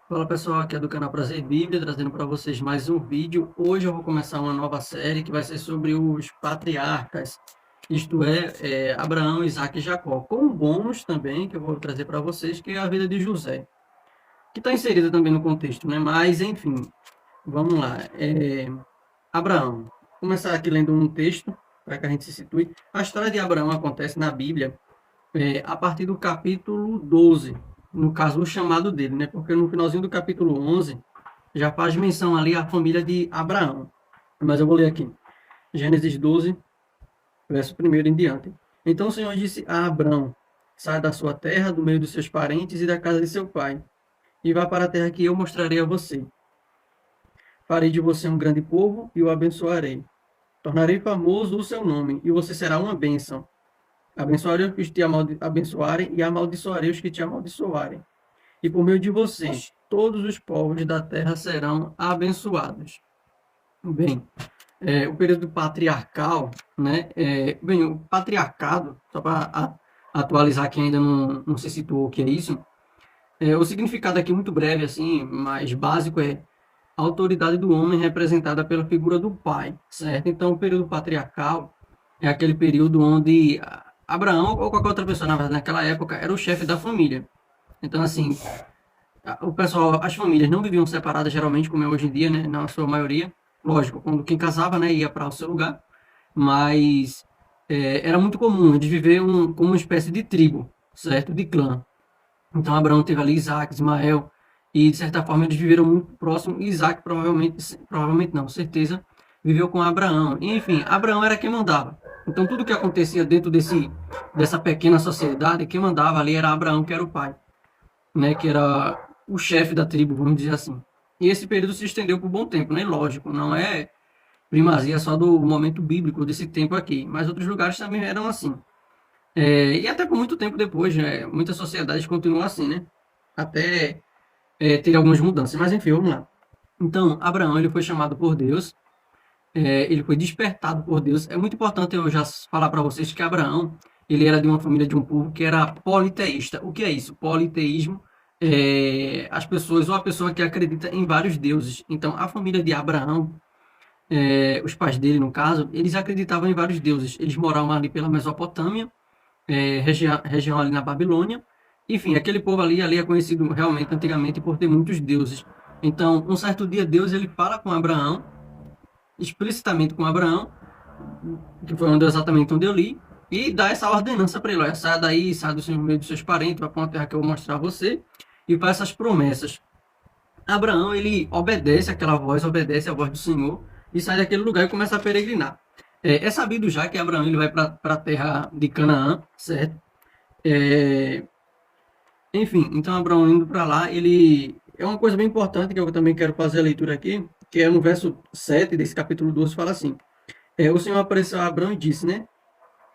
Fala pessoal, aqui é do canal Prazer Bíblia, trazendo para vocês mais um vídeo. Hoje eu vou começar uma nova série que vai ser sobre os patriarcas, isto é, Abraão, Isaac e Jacó, com um bônus também que eu vou trazer para vocês, que é a vida de José, que está inserida também no contexto, né? Mas enfim, vamos lá. Abraão, vou começar aqui lendo um texto para que a gente se situe. A história de Abraão acontece na Bíblia a partir do capítulo 12, no caso, o chamado dele, né? Porque no finalzinho do capítulo 11 já faz menção ali à família de Abraão. Mas eu vou ler aqui. Gênesis 12, verso 1 em diante. Então o Senhor disse a Abraão: Saia da sua terra, do meio dos seus parentes e da casa de seu pai, e vá para a terra que eu mostrarei a você. Farei de você um grande povo e o abençoarei. Tornarei famoso o seu nome, e você será uma bênção. Abençoarei os que te abençoarem e amaldiçoarei os que te amaldiçoarem. E por meio de você, todos os povos da terra serão abençoados. Bem, o período patriarcal, né? Bem, o patriarcado, só para atualizar quem ainda não se situou o que é isso, o significado aqui muito breve, assim, mais básico é a autoridade do homem representada pela figura do pai, certo? Então, o período patriarcal é aquele período onde Abraão ou qualquer outra pessoa, na verdade, naquela época, era o chefe da família. Então, assim, o pessoal, as famílias não viviam separadas geralmente, como é hoje em dia, né? Na sua maioria. Lógico, quando quem casava, né, ia para o seu lugar. Mas era muito comum eles viver como uma espécie de tribo, certo? De clã. Então, Abraão teve ali Isaac, Ismael, e de certa forma eles viveram muito próximo. Isaac provavelmente não, certeza, viveu com Abraão. E, enfim, Abraão era quem mandava. Então, tudo que acontecia dentro dessa pequena sociedade, quem mandava ali era Abraão, que era o pai, né, que era o chefe da tribo, vamos dizer assim. E esse período se estendeu por um bom tempo, né? Lógico, não é primazia só do momento bíblico desse tempo aqui, mas outros lugares também eram assim. E até por muito tempo depois, né, muitas sociedades continuam assim, né? Até ter algumas mudanças. Mas enfim, vamos lá. Então, Abraão ele foi chamado por Deus, ele foi despertado por Deus. É muito importante eu já falar para vocês que Abraão ele era de uma família, de um povo que era politeísta. O que é isso? Politeísmo as pessoas, ou a pessoa que acredita em vários deuses. Então, a família de Abraão, os pais dele, no caso, eles acreditavam em vários deuses. Eles moravam ali pela Mesopotâmia, região ali na Babilônia. Enfim, aquele povo ali é conhecido realmente antigamente por ter muitos deuses. Então, um certo dia, Deus ele fala com Abraão, explicitamente com Abraão, que foi exatamente onde eu li, e dá essa ordenança para ele: olha, sai daí, sai do seu meio dos seus parentes, vai para uma terra que eu vou mostrar a você, e faz essas promessas. Abraão, ele obedece aquela voz, obedece a voz do Senhor, e sai daquele lugar e começa a peregrinar. É sabido já que Abraão ele vai para a terra de Canaã, certo? Enfim, então Abraão indo para lá, ele é uma coisa bem importante que eu também quero fazer a leitura aqui, que é no verso 7 desse capítulo 12, fala assim: o Senhor apareceu a Abraão e disse, né?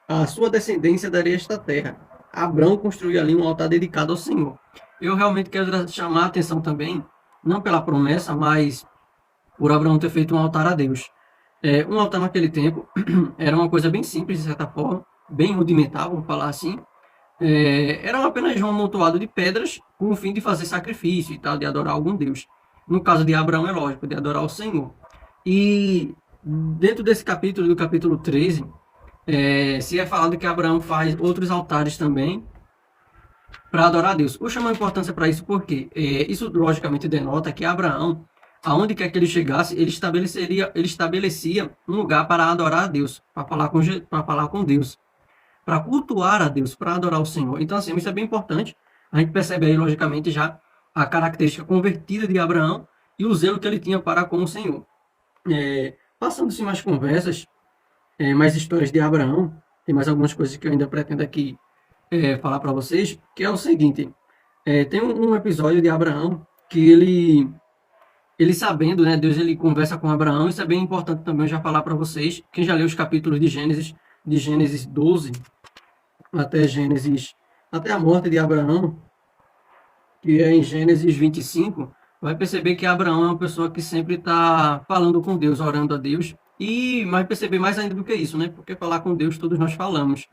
A sua descendência daria esta terra. Abraão construiu ali um altar dedicado ao Senhor. Eu realmente quero chamar a atenção também, não pela promessa, mas por Abraão ter feito um altar a Deus. Um altar naquele tempo era uma coisa bem simples, de certa forma, bem rudimentar, vamos falar assim. Era apenas um amontoado de pedras com o fim de fazer sacrifício e tal, de adorar algum Deus. No caso de Abraão, é lógico, de adorar o Senhor. E dentro desse capítulo, do capítulo 13, se é falado que Abraão faz outros altares também para adorar a Deus. Eu chamo a importância para isso porque isso logicamente denota que Abraão, aonde quer que ele chegasse, ele estabelecia um lugar para adorar a Deus, para falar com Deus, para cultuar a Deus, para adorar o Senhor. Então, assim, isso é bem importante. A gente percebe aí, logicamente, já a característica convertida de Abraão e o zelo que ele tinha para com o Senhor. Passando-se mais conversas, mais histórias de Abraão, tem mais algumas coisas que eu ainda pretendo aqui falar para vocês, que é o seguinte: tem um episódio de Abraão que ele sabendo, né, Deus ele conversa com Abraão. Isso é bem importante também eu já falar para vocês. Quem já leu os capítulos de Gênesis 12 até a morte de Abraão, que é em Gênesis 25, vai perceber que Abraão é uma pessoa que sempre está falando com Deus, orando a Deus, e vai perceber mais ainda do que isso, né? Porque falar com Deus todos nós falamos.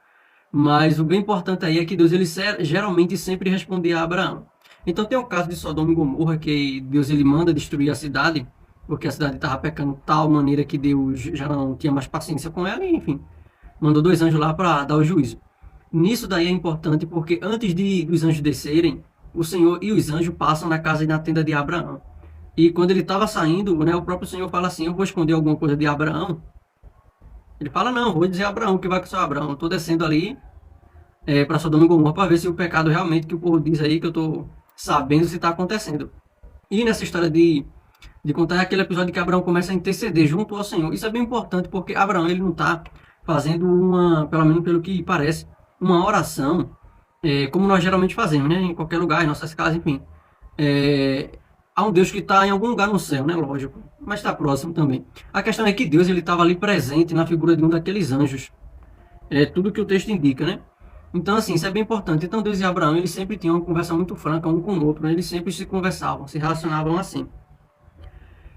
Mas o bem importante aí é que Deus ele geralmente sempre respondia a Abraão. Então tem o caso de Sodoma e Gomorra, que Deus ele manda destruir a cidade, porque a cidade estava pecando de tal maneira que Deus já não tinha mais paciência com ela, e enfim, mandou dois anjos lá para dar o juízo. Nisso daí é importante porque antes dos anjos descerem, o Senhor e os anjos passam na casa e na tenda de Abraão. E quando ele estava saindo, né, o próprio Senhor fala assim: eu vou esconder alguma coisa de Abraão. Ele fala: não, vou dizer a Abraão que vai com o seu Abraão. Estou descendo ali para Sodoma e Gomorra para ver se o pecado realmente que o povo diz aí, que eu estou sabendo se está acontecendo. E nessa história de contar é aquele episódio que Abraão começa a interceder junto ao Senhor. Isso é bem importante porque Abraão ele não está fazendo uma, pelo menos pelo que parece, uma oração como nós geralmente fazemos, né? Em qualquer lugar, em nossas casas, enfim. Há um Deus que está em algum lugar no céu, né? Lógico, mas está próximo também. A questão é que Deus ele estava ali presente na figura de um daqueles anjos. É tudo que o texto indica, né? Então, assim, isso é bem importante. Então, Deus e Abraão, eles sempre tinham uma conversa muito franca um com o outro, né? Eles sempre se conversavam, se relacionavam assim.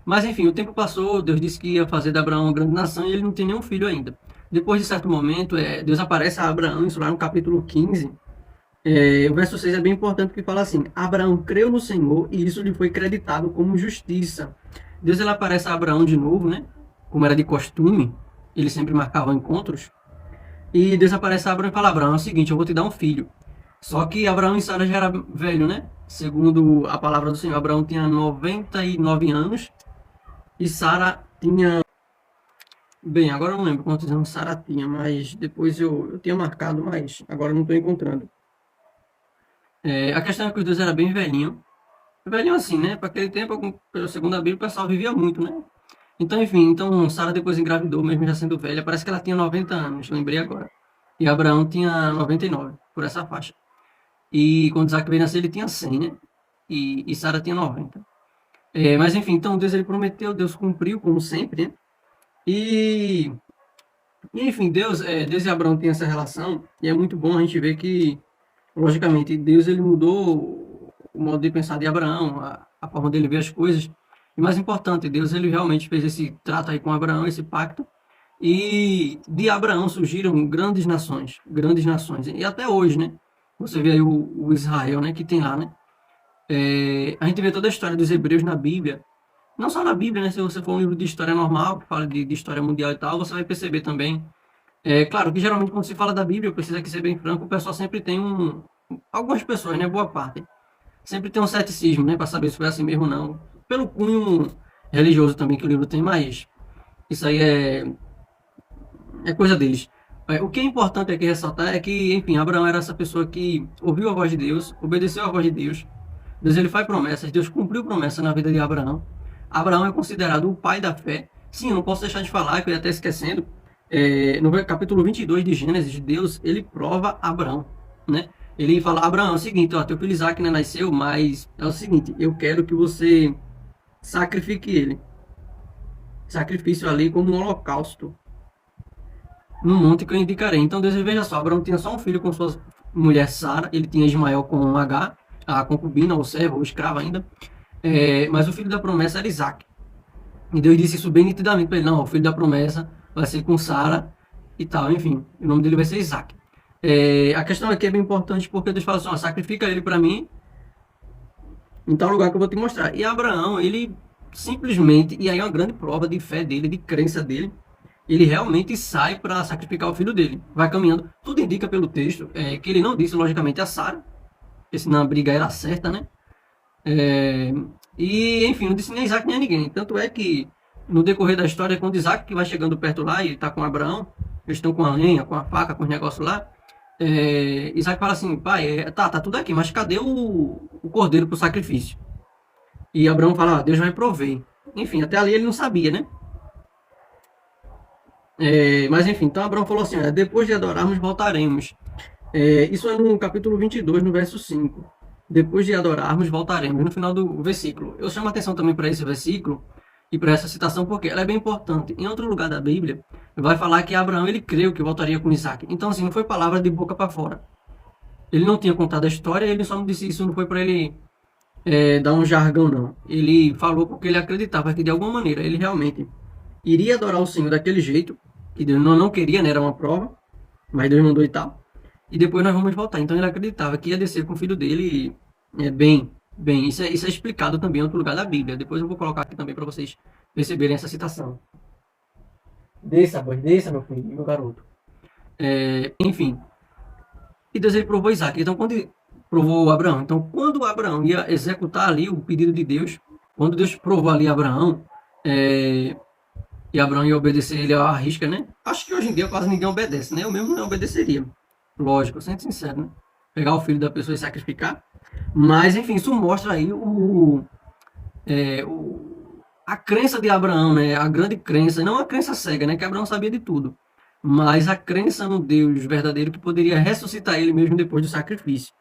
Mas, enfim, o tempo passou, Deus disse que ia fazer de Abraão uma grande nação e ele não tem nenhum filho ainda. Depois de certo momento, Deus aparece a Abraão, isso lá no capítulo 15, o verso 6 é bem importante que fala assim: Abraão creu no Senhor e isso lhe foi creditado como justiça. Deus ele aparece a Abraão de novo, né? Como era de costume, ele sempre marcava encontros. E Deus aparece a Abraão e fala: Abraão, é o seguinte, eu vou te dar um filho. Só que Abraão e Sara já era velho, né? Segundo a palavra do Senhor, Abraão tinha 99 anos e Sara tinha... Bem, agora eu não lembro quantos anos Sara tinha, mas depois eu tinha marcado, mas agora eu não estou encontrando. A questão é que os dois eram bem velhinho. Velhinho assim, né? Para aquele tempo, pela segunda Bíblia, o pessoal vivia muito, né? Então, enfim, então Sara depois engravidou, mesmo já sendo velha. Parece que ela tinha 90 anos, lembrei agora. E Abraão tinha 99, por essa faixa. E quando Isaac veio nascer, ele tinha 100, né? E Sara tinha 90. Mas enfim, então Deus ele prometeu, Deus cumpriu, como sempre, né? E enfim, Deus e Abraão têm essa relação, e é muito bom a gente ver que, logicamente, Deus ele mudou o modo de pensar de Abraão, a forma dele ver as coisas. E mais importante, Deus ele realmente fez esse trato aí com Abraão, esse pacto, e de Abraão surgiram grandes nações, e até hoje, né? Você vê aí o Israel, né, que tem lá, né? A gente vê toda a história dos hebreus na Bíblia, não só na Bíblia, né? Se você for um livro de história normal, que fala de história mundial e tal, você vai perceber também. Claro que geralmente quando se fala da Bíblia, eu preciso aqui ser bem franco, o pessoal sempre tem algumas pessoas, né? Boa parte. Sempre tem um ceticismo, né? Para saber se foi assim mesmo ou não. Pelo cunho religioso também que o livro tem, mas isso aí é coisa deles. O que é importante aqui ressaltar é que, enfim, Abraão era essa pessoa que ouviu a voz de Deus, obedeceu a voz de Deus. Deus ele faz promessas, Deus cumpriu promessas na vida de Abraão. Abraão é considerado o pai da fé. Sim, eu não posso deixar de falar, que eu ia até esquecendo. No capítulo 22 de Gênesis, Deus ele prova Abraão, né? Ele fala: Abraão, é o seguinte, ó, teu filho Isaac não nasceu, mas é o seguinte, eu quero que você sacrifique ele. Sacrifício ali como um holocausto no monte que eu indicarei. Então Deus, veja só, Abraão tinha só um filho com sua mulher Sara, ele tinha Ismael com H, a concubina, ou servo, ou escravo ainda, mas o filho da promessa era Isaac. E Deus disse isso bem nitidamente para ele: não, o filho da promessa vai ser com Sara e tal, enfim, o nome dele vai ser Isaac. A questão aqui é bem importante porque Deus fala assim: ó, sacrifica ele para mim em tal lugar que eu vou te mostrar. E Abraão, ele simplesmente, e aí é uma grande prova de fé dele, de crença dele, ele realmente sai para sacrificar o filho dele. Vai caminhando. Tudo indica pelo texto que ele não disse, logicamente, a Sara, porque senão a briga era certa, né? E, enfim, não disse nem a Isaac nem a ninguém. Tanto é que, no decorrer da história, quando Isaac que vai chegando perto lá e ele está com Abraão, eles estão com a lenha, com a faca, com os negócios lá, Isaac fala assim: pai, tá tudo aqui, mas cadê o cordeiro para o sacrifício? E Abraão fala: Deus vai prover. Enfim, até ali ele não sabia, né? Mas enfim, então Abraão falou assim: depois de adorarmos, voltaremos. Isso é no capítulo 22, no verso 5. Depois de adorarmos, voltaremos. No final do versículo. Eu chamo a atenção também para esse versículo e para essa citação porque ela é bem importante. Em outro lugar da Bíblia, vai falar que Abraão ele creu que voltaria com Isaac. Então, assim, não foi palavra de boca para fora. Ele não tinha contado a história, ele só não disse isso, não foi para ele dar um jargão, não. Ele falou porque ele acreditava que de alguma maneira ele realmente iria adorar o Senhor daquele jeito, que Deus não queria, né? Era uma prova, mas Deus mandou e tal. E depois nós vamos voltar. Então ele acreditava que ia descer com o filho dele Bem, isso é explicado também em outro lugar da Bíblia. Depois eu vou colocar aqui também para vocês perceberem essa citação. Desça, meu filho, meu garoto. Enfim, e Deus ele provou Isaac. Então, quando ele provou Abraão, então quando Abraão ia executar ali o pedido de Deus, quando Deus provou ali Abraão, é, e Abraão ia obedecer ele à risca, né? Acho que hoje em dia quase ninguém obedece, né? Eu mesmo não obedeceria. Lógico, sendo sincero, né? Pegar o filho da pessoa e sacrificar. Mas, enfim, isso mostra aí a crença de Abraão, né? A grande crença, não a crença cega, né? Que Abraão sabia de tudo. Mas a crença no Deus verdadeiro que poderia ressuscitar ele mesmo depois do sacrifício.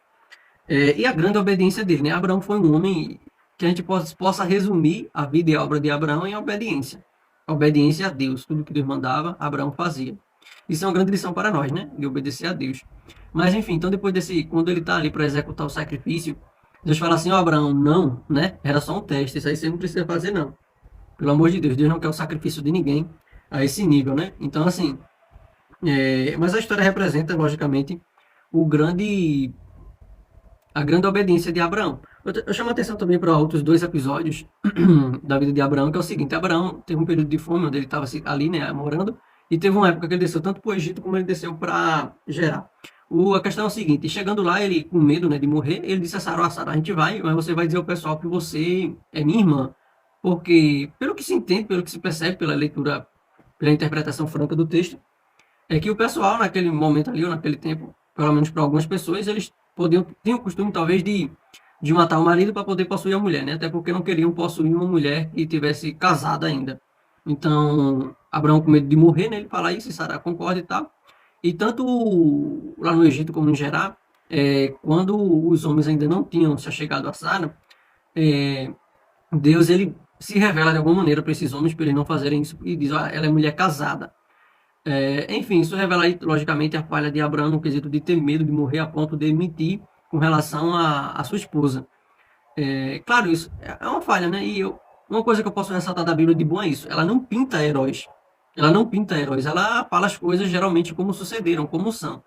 E a grande obediência dele, né? Abraão foi um homem que a gente possa resumir a vida e a obra de Abraão em obediência. A obediência a Deus. Tudo que Deus mandava, Abraão fazia. Isso é uma grande lição para nós, né? De obedecer a Deus. Mas enfim, então depois desse, quando ele está ali para executar o sacrifício, Deus fala assim, ó Abraão, não, né? Era só um teste, isso aí você não precisa fazer não. Pelo amor de Deus, Deus não quer o sacrifício de ninguém a esse nível, né? Então assim, mas a história representa, logicamente, o grande a grande obediência de Abraão. Eu chamo a atenção também para outros dois episódios da vida de Abraão, que é o seguinte: Abraão teve um período de fome, onde ele estava ali, né, morando, e teve uma época que ele desceu tanto para o Egito como ele desceu para Gerar. A questão é o seguinte: chegando lá, ele com medo, né, de morrer, ele disse a Sara: Sara, a gente vai, mas você vai dizer ao pessoal que você é minha irmã. Porque, pelo que se entende, pelo que se percebe, pela leitura, pela interpretação franca do texto, é que o pessoal, naquele momento ali, ou naquele tempo, pelo menos para algumas pessoas, eles tinham o costume, talvez, de matar o marido para poder possuir a mulher, né? Até porque não queriam possuir uma mulher que tivesse casada ainda. Então, Abraão, com medo de morrer, né? Ele fala isso, e Sara concorda e tal. E tanto lá no Egito como em Gerar, quando os homens ainda não tinham se achegado a Sara, Deus ele se revela de alguma maneira para esses homens para eles não fazerem isso e diz: ela é mulher casada. Enfim, isso revela aí, logicamente, a falha de Abraão no quesito de ter medo de morrer a ponto de mentir com relação à sua esposa. Claro, isso é uma falha, né? Uma coisa que eu posso ressaltar da Bíblia de bom é isso: ela não pinta heróis. Ela não pinta heróis, ela fala as coisas geralmente como sucederam, como são.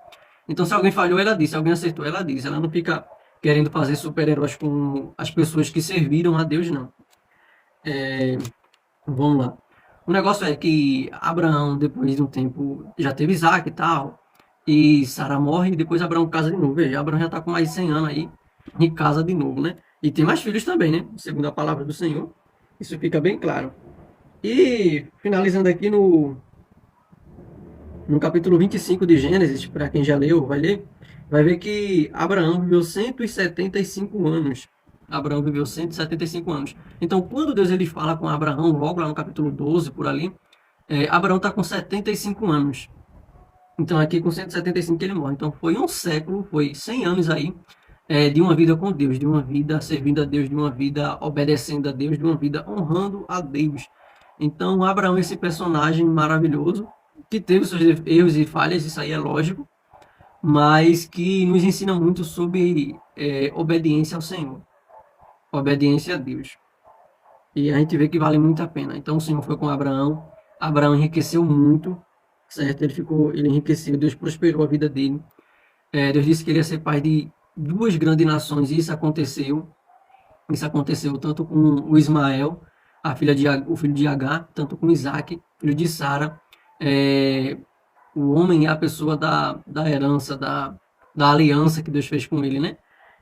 Então, se alguém falhou, ela diz, se alguém acertou, ela diz. Ela não fica querendo fazer super-heróis com as pessoas que serviram a Deus, não. Vamos lá. O negócio é que Abraão, depois de um tempo, já teve Isaac e tal, e Sara morre, e depois Abraão casa de novo. Veja, Abraão já está com mais de 100 anos aí, e casa de novo, né? E tem mais filhos também, né? Segundo a palavra do Senhor, isso fica bem claro. E finalizando aqui no capítulo 25 de Gênesis, para quem já leu, vai ler, vai ver que Abraão viveu 175 anos. Abraão viveu 175 anos. Então, quando Deus ele fala com Abraão, logo lá no capítulo 12, por ali, Abraão está com 75 anos. Então, aqui com 175 ele morre. Então, foi um século, foi 100 anos aí, de uma vida com Deus, de uma vida servindo a Deus, de uma vida obedecendo a Deus, de uma vida honrando a Deus. Então, Abraão é esse personagem maravilhoso, que teve seus erros e falhas, isso aí é lógico, mas que nos ensina muito sobre obediência ao Senhor, obediência a Deus. E a gente vê que vale muito a pena. Então o Senhor foi com Abraão, Abraão enriqueceu muito, certo? Ele enriqueceu, Deus prosperou a vida dele. Deus disse que ele ia ser pai de duas grandes nações, e isso aconteceu. Isso aconteceu tanto com o Ismael, o filho de Agar, tanto com Isaac, filho de Sara. O homem é a pessoa da herança, da aliança que Deus fez com ele, né?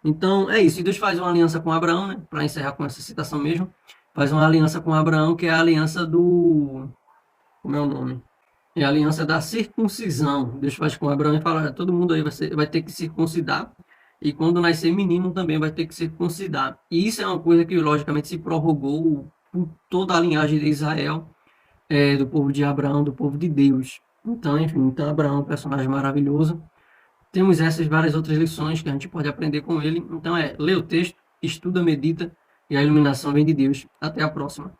Então, é isso. E Deus faz uma aliança com Abraão, né? Para encerrar com essa citação mesmo. Faz uma aliança com Abraão, que é a aliança do... Como é o nome? É a aliança da circuncisão. Deus faz com Abraão e fala: todo mundo aí vai ter que circuncidar. E quando nascer menino também vai ter que circuncidar. E isso é uma coisa que, logicamente, se prorrogou por toda a linhagem de Israel, do povo de Abraão, do povo de Deus. Então, enfim, então Abraão é um personagem maravilhoso. Temos essas várias outras lições que a gente pode aprender com ele. Então lê o texto, estuda, medita, e a iluminação vem de Deus. Até a próxima.